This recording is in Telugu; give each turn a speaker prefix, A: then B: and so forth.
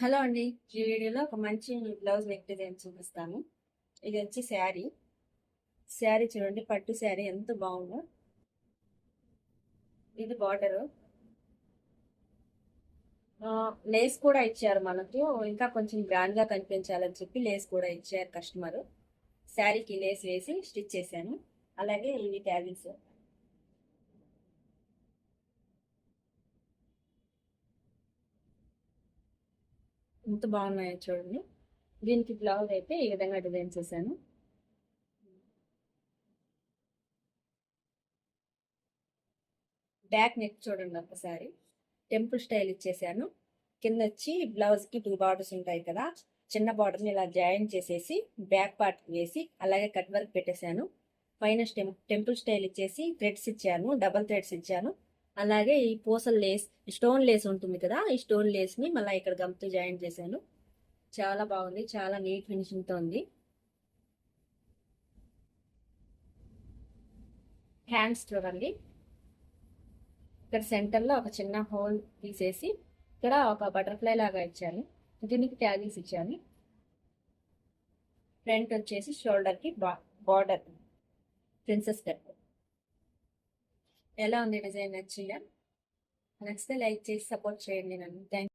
A: హలో అండి. ఈ వీడియోలో ఒక మంచి బ్లౌజ్ నెక్ డిజైన్ చూపిస్తాను. ఇది వచ్చి శారీ. శారీ చూడండి, పట్టు శారీ ఎంత బాగుందో. ఇది బార్డరు. లేస్ కూడా ఇచ్చారు మనకు. ఇంకా కొంచెం గ్రాండ్ గా కనిపించాలని చెప్పి లేస్ కూడా ఇచ్చారు కస్టమర్. శారీకి లేస్ వేసి స్టిచ్ చేశాను. అలాగే ఇవి ట్యాగిల్స్. ఎంత బాగున్నాయో చూడండి. దీనికి బ్లౌజ్ అయితే ఈ విధంగా డిజైన్ చేశాను. బ్యాక్ నెక్ చూడండి ఒకసారి. టెంపుల్ స్టైల్ ఇచ్చేసాను. కింద వచ్చి బ్లౌజ్ కి 2 బార్డర్స్ ఉంటాయి కదా, చిన్న బార్డర్ ని ఇలా జాయిన్ చేసేసి బ్యాక్ పార్ట్ వేసి అలాగే కట్ వర్క్ పెట్టేశాను. పైన టెంపుల్ స్టైల్ ఇచ్చేసి థ్రెడ్స్ ఇచ్చాను, డబల్ థ్రెడ్స్ ఇచ్చాను. అలాగే ఈ పూసల లేస్, స్టోన్ లేస్ ఉంటుంది కదా, ఈ స్టోన్ లేస్ ని మళ్ళీ ఇక్కడ గమ్తో జాయిన్ చేశాను. చాలా బాగుంది, చాలా నీట్ ఫినిషింగ్ తో ఉంది. హ్యాండ్స్ చూడండి. ఇక్కడ సెంటర్ లో ఒక చిన్న హోల్ తీసేసి ఇక్కడ ఒక బటర్ఫ్లై లాగా ఇచ్చాను. దీనికి ట్యాగిల్స్ ఇచ్చాను. ఫ్రంట్ వచ్చేసి షోల్డర్ కి బార్డర్ ప్రిన్సెస్ కట్. ఎలా ఉంది డిజైన్? నచ్చిందా? నచ్చితే లైక్ చేసి సపోర్ట్ చేయండి నన్ను. థ్యాంక్